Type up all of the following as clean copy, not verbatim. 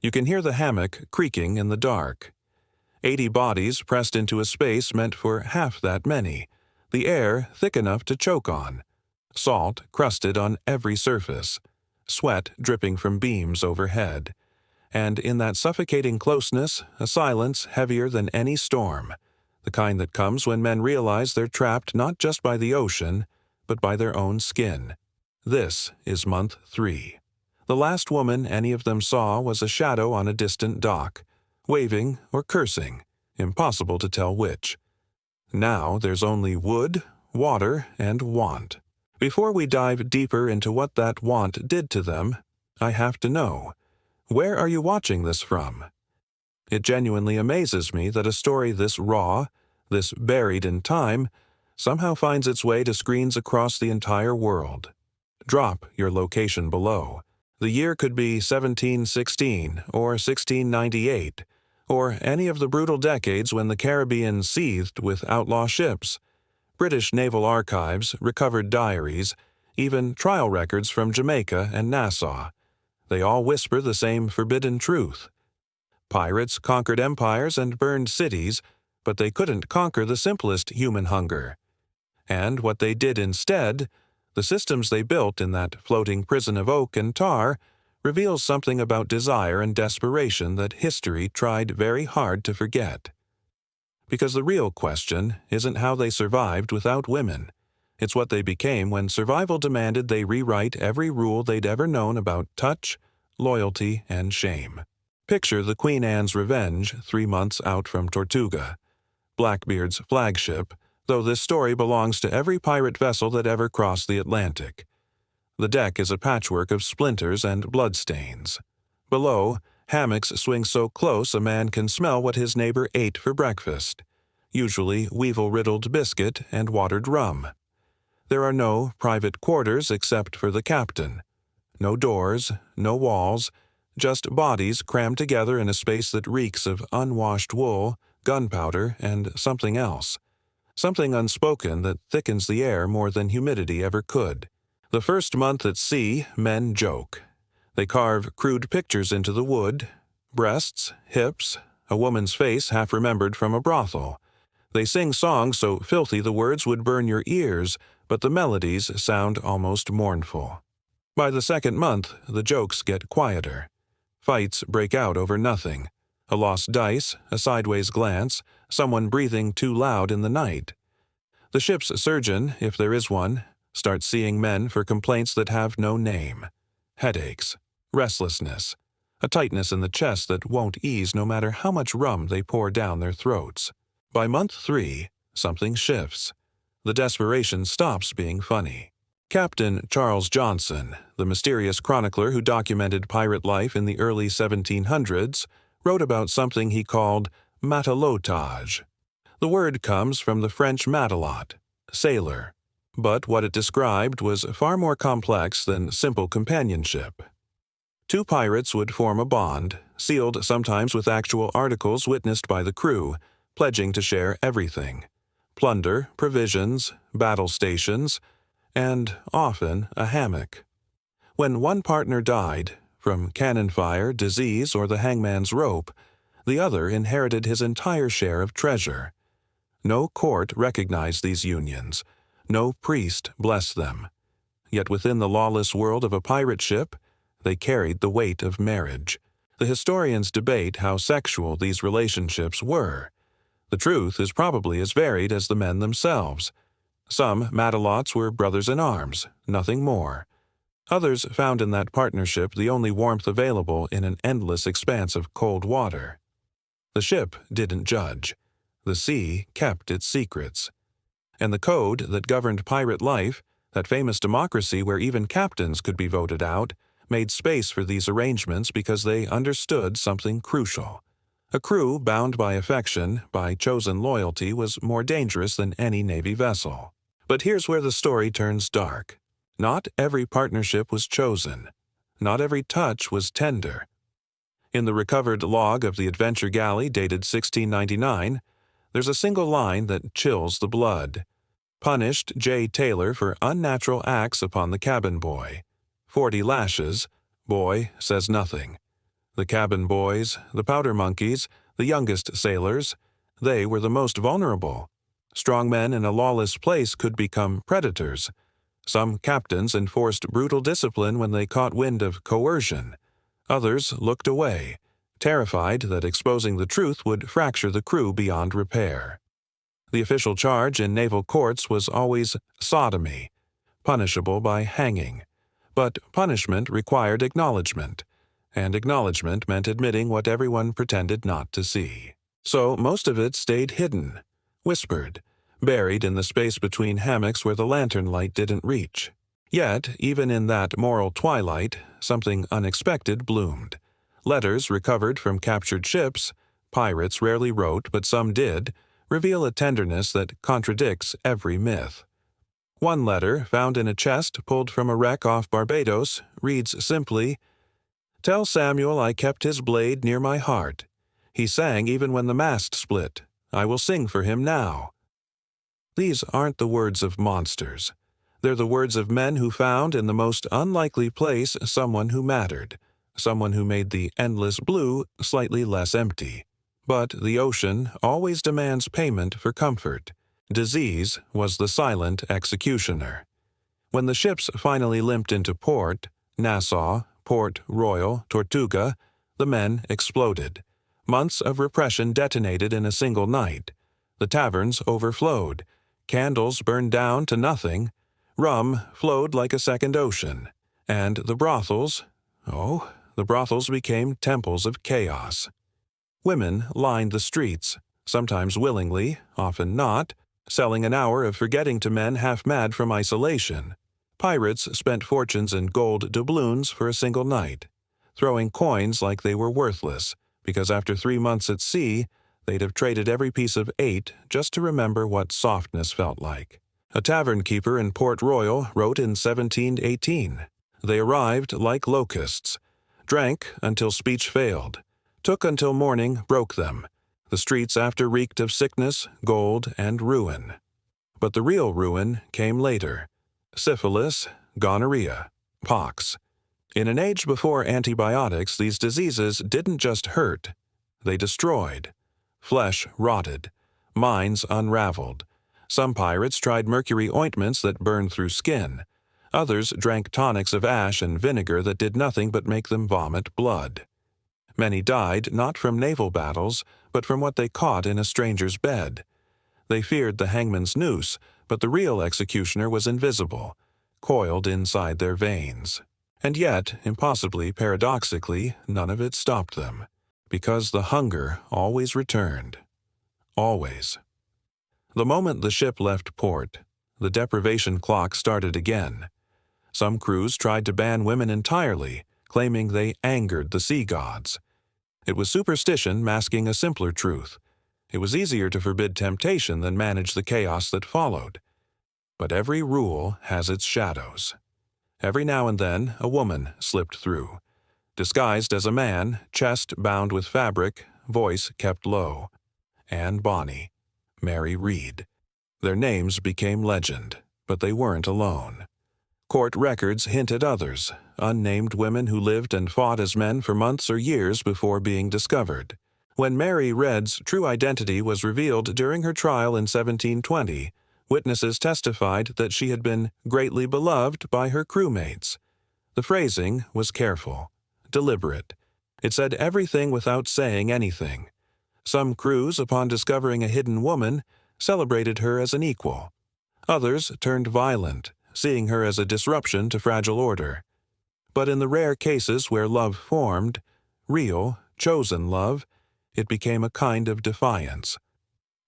You can hear the hammock creaking in the dark. 80 bodies pressed into a space meant for half that many, the air thick enough to choke on, salt crusted on every surface, sweat dripping from beams overhead, and in that suffocating closeness, a silence heavier than any storm, the kind that comes when men realize they're trapped not just by the ocean, but by their own skin. This is month 3. The last woman any of them saw was a shadow on a distant dock, waving or cursing, impossible to tell which. Now there's only wood, water, and want. Before we dive deeper into what that want did to them, I have to know, where are you watching this from? It genuinely amazes me that a story this raw, this buried in time, somehow finds its way to screens across the entire world. Drop your location below. The year could be 1716 or 1698, or any of the brutal decades when the Caribbean seethed with outlaw ships. British naval archives, recovered diaries, even trial records from Jamaica and Nassau. They all whisper the same forbidden truth. Pirates conquered empires and burned cities, but they couldn't conquer the simplest human hunger. And what they did instead, the systems they built in that floating prison of oak and tar, reveals something about desire and desperation that history tried very hard to forget. Because the real question isn't how they survived without women. It's what they became when survival demanded they rewrite every rule they'd ever known about touch, loyalty, and shame. Picture the Queen Anne's Revenge 3 months out from Tortuga, Blackbeard's flagship, though this story belongs to every pirate vessel that ever crossed the Atlantic. The deck is a patchwork of splinters and bloodstains. Below, hammocks swing so close a man can smell what his neighbor ate for breakfast, usually weevil-riddled biscuit and watered rum. There are no private quarters except for the captain. No doors, no walls, just bodies crammed together in a space that reeks of unwashed wool, gunpowder, and something else. Something unspoken that thickens the air more than humidity ever could. The first month at sea, men joke. They carve crude pictures into the wood, breasts, hips, a woman's face half remembered from a brothel. They sing songs so filthy the words would burn your ears, but the melodies sound almost mournful. By the second month, the jokes get quieter. Fights break out over nothing. A lost dice, a sideways glance, someone breathing too loud in the night. The ship's surgeon, if there is one, starts seeing men for complaints that have no name. Headaches, restlessness, a tightness in the chest that won't ease no matter how much rum they pour down their throats. By month 3, something shifts. The desperation stops being funny. Captain Charles Johnson, the mysterious chronicler who documented pirate life in the early 1700s, wrote about something he called matelotage. The word comes from the French matelot, sailor, but what it described was far more complex than simple companionship. 2 pirates would form a bond, sealed sometimes with actual articles witnessed by the crew, pledging to share everything: plunder, provisions, battle stations, and often a hammock. When one partner died, from cannon fire, disease, or the hangman's rope, the other inherited his entire share of treasure. No court recognized these unions. No priest blessed them. Yet within the lawless world of a pirate ship, they carried the weight of marriage. The historians debate how sexual these relationships were. The truth is probably as varied as the men themselves. Some matelots were brothers-in-arms, nothing more. Others found in that partnership the only warmth available in an endless expanse of cold water. The ship didn't judge. The sea kept its secrets. And the code that governed pirate life, that famous democracy where even captains could be voted out, made space for these arrangements because they understood something crucial. A crew bound by affection, by chosen loyalty, was more dangerous than any Navy vessel. But here's where the story turns dark. Not every partnership was chosen. Not every touch was tender. In the recovered log of the Adventure Galley dated 1699, there's a single line that chills the blood. Punished J. Taylor for unnatural acts upon the cabin boy. 40 lashes. Boy says nothing. The cabin boys, the powder monkeys, the youngest sailors, they were the most vulnerable. Strong men in a lawless place could become predators. Some captains enforced brutal discipline when they caught wind of coercion. Others looked away, terrified that exposing the truth would fracture the crew beyond repair. The official charge in naval courts was always sodomy, punishable by hanging. But punishment required acknowledgement, and acknowledgement meant admitting what everyone pretended not to see. So most of it stayed hidden, whispered, buried in the space between hammocks where the lantern light didn't reach. Yet, even in that moral twilight, something unexpected bloomed. Letters recovered from captured ships, pirates rarely wrote but some did, reveal a tenderness that contradicts every myth. One letter, found in a chest pulled from a wreck off Barbados, reads simply, "Tell Samuel I kept his blade near my heart. He sang even when the mast split. I will sing for him now." These aren't the words of monsters. They're the words of men who found in the most unlikely place someone who mattered, someone who made the endless blue slightly less empty. But the ocean always demands payment for comfort. Disease was the silent executioner. When the ships finally limped into port, Nassau, Port Royal, Tortuga, the men exploded. Months of repression detonated in a single night. The taverns overflowed. Candles burned down to nothing. Rum flowed like a second ocean. And the brothels became temples of chaos. Women lined the streets, sometimes willingly, often not, selling an hour of forgetting to men half mad from isolation. Pirates spent fortunes in gold doubloons for a single night, throwing coins like they were worthless, because after 3 months at sea, they'd have traded every piece of 8 just to remember what softness felt like. A tavern keeper in Port Royal wrote in 1718, "They arrived like locusts, drank until speech failed, took until morning broke them. The streets after reeked of sickness, gold, and ruin." But the real ruin came later. Syphilis, gonorrhea, pox. In an age before antibiotics, these diseases didn't just hurt. They destroyed. Flesh rotted. Minds unraveled. Some pirates tried mercury ointments that burned through skin. Others drank tonics of ash and vinegar that did nothing but make them vomit blood. Many died not from naval battles, but from what they caught in a stranger's bed. They feared the hangman's noose, but the real executioner was invisible, coiled inside their veins. And yet, impossibly paradoxically, none of it stopped them, because the hunger always returned. Always. The moment the ship left port, the deprivation clock started again. Some crews tried to ban women entirely, claiming they angered the sea gods. It was superstition masking a simpler truth. It was easier to forbid temptation than manage the chaos that followed. But every rule has its shadows. Every now and then, a woman slipped through. Disguised as a man, chest bound with fabric, voice kept low. Anne Bonny, Mary Read. Their names became legend, but they weren't alone. Court records hinted others, unnamed women who lived and fought as men for months or years before being discovered. When Mary Read's true identity was revealed during her trial in 1720, witnesses testified that she had been greatly beloved by her crewmates. The phrasing was careful, deliberate. It said everything without saying anything. Some crews, upon discovering a hidden woman, celebrated her as an equal. Others turned violent, seeing her as a disruption to fragile order. But in the rare cases where love formed, real, chosen love, it became a kind of defiance.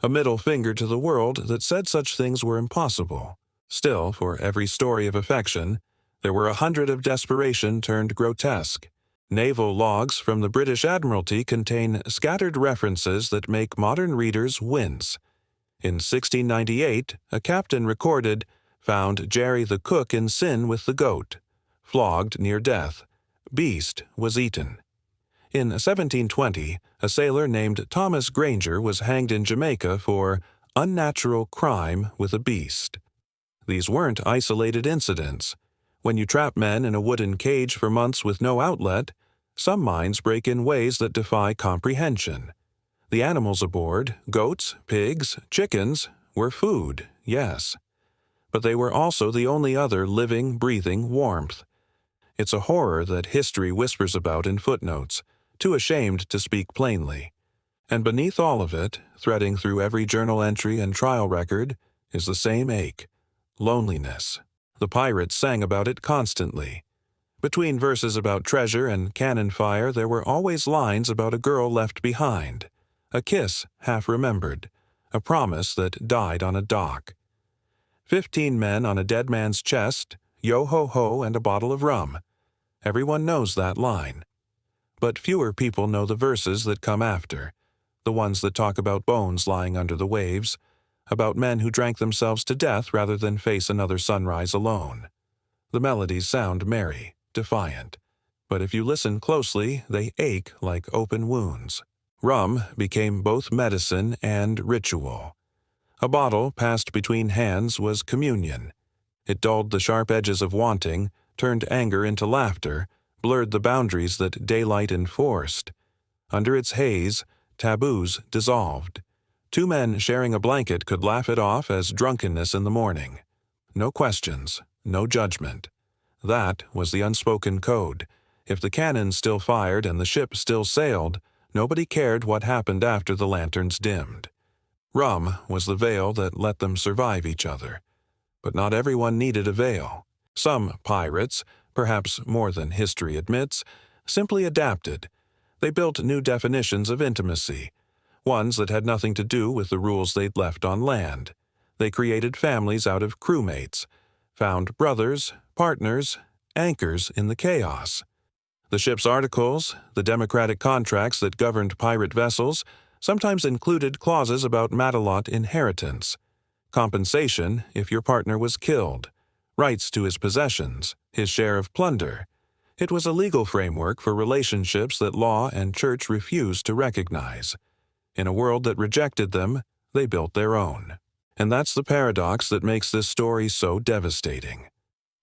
A middle finger to the world that said such things were impossible. Still, for every story of affection, there were 100 of desperation turned grotesque. Naval logs from the British Admiralty contain scattered references that make modern readers wince. In 1698, a captain recorded, "Found Jerry the cook in sin with the goat. Flogged near death. Beast was eaten." In 1720, a sailor named Thomas Granger was hanged in Jamaica for unnatural crime with a beast. These weren't isolated incidents. When you trap men in a wooden cage for months with no outlet, Some minds break in ways that defy comprehension. The animals aboard, goats, pigs, chickens, were food, yes. But they were also the only other living, breathing warmth. It's a horror that history whispers about in footnotes, too ashamed to speak plainly. And beneath all of it, threading through every journal entry and trial record, is the same ache: loneliness. The pirates sang about it constantly. Between verses about treasure and cannon fire, there were always lines about a girl left behind, a kiss half remembered, a promise that died on a dock. 15 men on a dead man's chest, yo-ho-ho and a bottle of rum. Everyone knows that line. But fewer people know the verses that come after, the ones that talk about bones lying under the waves, about men who drank themselves to death rather than face another sunrise alone. The melodies sound merry, defiant, but if you listen closely, they ache like open wounds. Rum became both medicine and ritual. A bottle passed between hands was communion. It dulled the sharp edges of wanting, turned anger into laughter, blurred the boundaries that daylight enforced. Under its haze, taboos dissolved. 2 men sharing a blanket could laugh it off as drunkenness in the morning. No questions, no judgment. That was the unspoken code. If the cannon still fired and the ship still sailed, nobody cared what happened after the lanterns dimmed. Rum was the veil that let them survive each other. But not everyone needed a veil. Some pirates, perhaps more than history admits, simply adapted. They built new definitions of intimacy, ones that had nothing to do with the rules they'd left on land. They created families out of crewmates, found brothers, partners, anchors in the chaos. The ship's articles, the democratic contracts that governed pirate vessels, sometimes included clauses about matelotage inheritance, compensation if your partner was killed, rights to his possessions, his share of plunder. It was a legal framework for relationships that law and church refused to recognize. In a world that rejected them, they built their own. And that's the paradox that makes this story so devastating.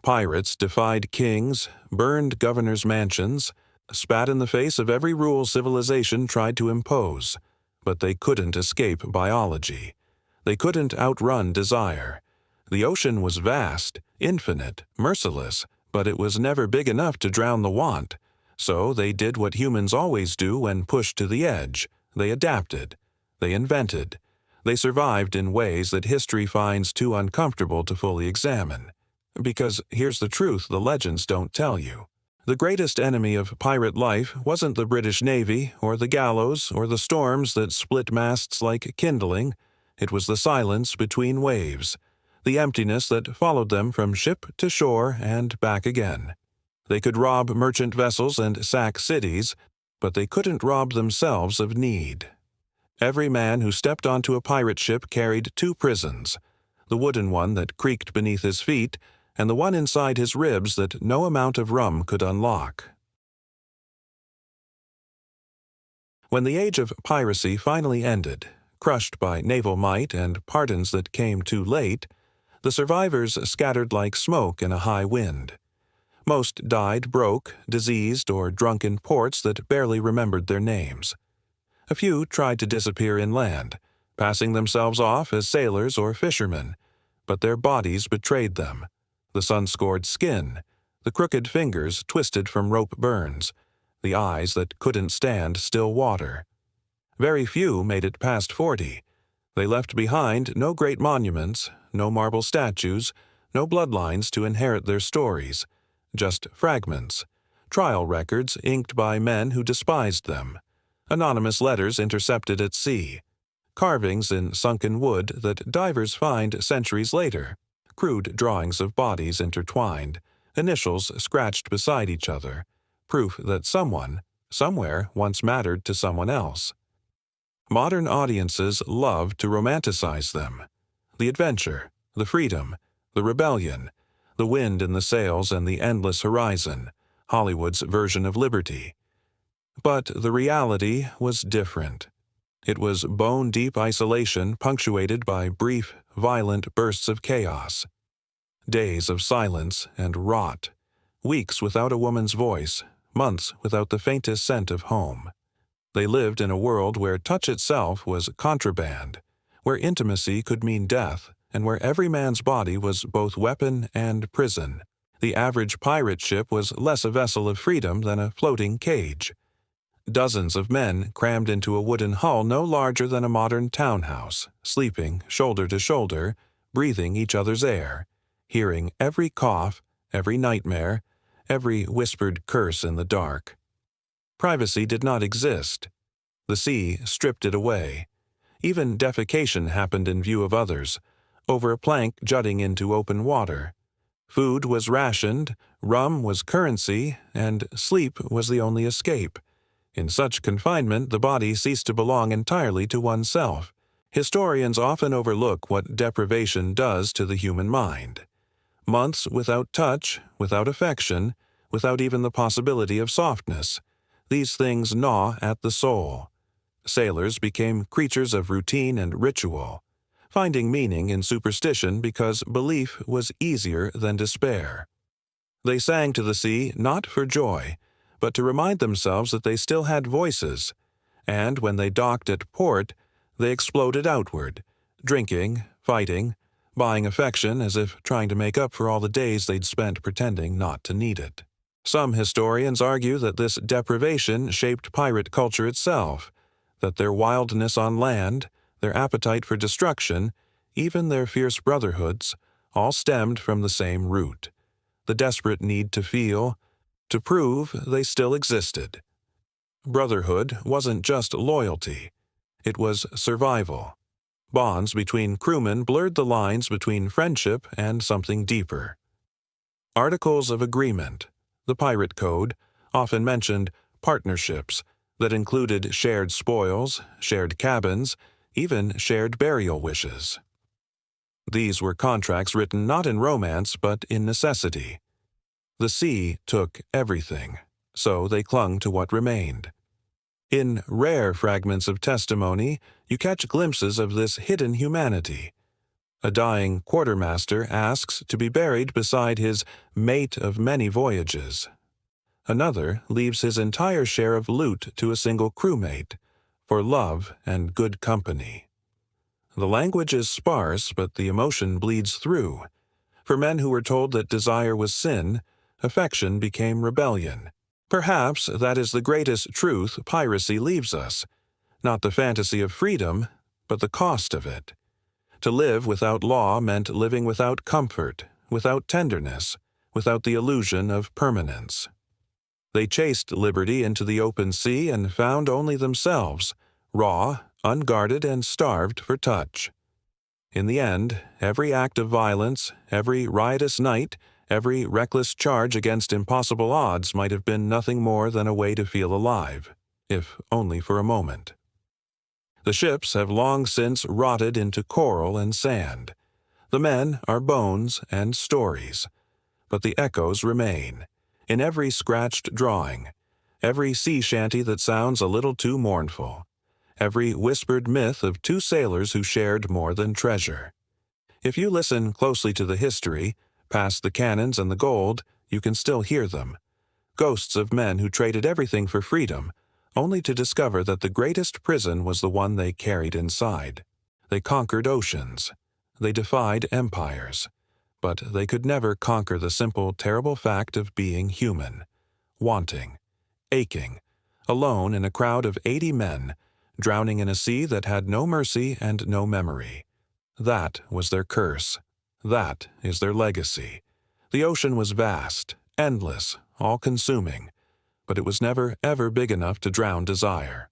Pirates defied kings, burned governors' mansions, spat in the face of every rule civilization tried to impose, but they couldn't escape biology. They couldn't outrun desire. The ocean was vast, infinite, merciless, but it was never big enough to drown the want. So they did what humans always do when pushed to the edge. They adapted. They invented. They survived in ways that history finds too uncomfortable to fully examine. Because here's the truth the legends don't tell you. The greatest enemy of pirate life wasn't the British Navy or the gallows or the storms that split masts like kindling. It was the silence between waves, the emptiness that followed them from ship to shore and back again. They could rob merchant vessels and sack cities, but they couldn't rob themselves of need. Every man who stepped onto a pirate ship carried 2 prisons, the wooden one that creaked beneath his feet and the one inside his ribs that no amount of rum could unlock. When the age of piracy finally ended, crushed by naval might and pardons that came too late, the survivors scattered like smoke in a high wind. Most died broke, diseased, or drunk in ports that barely remembered their names. A few tried to disappear inland, passing themselves off as sailors or fishermen, but their bodies betrayed them. The sun-scored skin, the crooked fingers twisted from rope burns, the eyes that couldn't stand still water. Very few made it past 40. They left behind no great monuments, no marble statues, no bloodlines to inherit their stories, just fragments, trial records inked by men who despised them, anonymous letters intercepted at sea, carvings in sunken wood that divers find centuries later, crude drawings of bodies intertwined, initials scratched beside each other, proof that someone, somewhere, once mattered to someone else. Modern audiences love to romanticize them. The adventure, the freedom, the rebellion, the wind in the sails and the endless horizon, Hollywood's version of liberty. But the reality was different. It was bone-deep isolation punctuated by brief, violent bursts of chaos. Days of silence and rot. Weeks without a woman's voice, months without the faintest scent of home. They lived in a world where touch itself was contraband, where intimacy could mean death, and where every man's body was both weapon and prison. The average pirate ship was less a vessel of freedom than a floating cage. Dozens of men crammed into a wooden hull no larger than a modern townhouse, sleeping shoulder to shoulder, breathing each other's air, hearing every cough, every nightmare, every whispered curse in the dark. Privacy did not exist. The sea stripped it away. Even defecation happened in view of others, over a plank jutting into open water. Food was rationed, rum was currency, and sleep was the only escape. In such confinement, the body ceased to belong entirely to oneself. Historians often overlook what deprivation does to the human mind. Months without touch, without affection, without even the possibility of softness. These things gnaw at the soul. Sailors became creatures of routine and ritual, finding meaning in superstition because belief was easier than despair. They sang to the sea not for joy, but to remind themselves that they still had voices, and when they docked at port, they exploded outward, drinking, fighting, buying affection as if trying to make up for all the days they'd spent pretending not to need it. Some historians argue that this deprivation shaped pirate culture itself, that their wildness on land, their appetite for destruction, even their fierce brotherhoods, all stemmed from the same root, the desperate need to feel, to prove they still existed. Brotherhood wasn't just loyalty, it was survival. Bonds between crewmen blurred the lines between friendship and something deeper. Articles of agreement, the pirate code, often mentioned partnerships that included shared spoils, shared cabins, even shared burial wishes. These were contracts written not in romance but in necessity. The sea took everything, so they clung to what remained. In rare fragments of testimony, you catch glimpses of this hidden humanity. A dying quartermaster asks to be buried beside his mate of many voyages. Another leaves his entire share of loot to a single crewmate, for love and good company. The language is sparse, but the emotion bleeds through. For men who were told that desire was sin, affection became rebellion. Perhaps that is the greatest truth piracy leaves us, not the fantasy of freedom, but the cost of it. To live without law meant living without comfort, without tenderness, without the illusion of permanence. They chased liberty into the open sea and found only themselves, raw, unguarded, and starved for touch. In the end, every act of violence, every riotous night, every reckless charge against impossible odds might have been nothing more than a way to feel alive, if only for a moment. The ships have long since rotted into coral and sand. The men are bones and stories, but the echoes remain, in every scratched drawing, every sea shanty that sounds a little too mournful, every whispered myth of two sailors who shared more than treasure. If you listen closely to the history, past the cannons and the gold, you can still hear them. Ghosts of men who traded everything for freedom, only to discover that the greatest prison was the one they carried inside. They conquered oceans. They defied empires. But they could never conquer the simple, terrible fact of being human, wanting, aching, alone in a crowd of 80 men, drowning in a sea that had no mercy and no memory. That was their curse. That is their legacy. The ocean was vast, endless, all-consuming, but it was never, ever big enough to drown desire.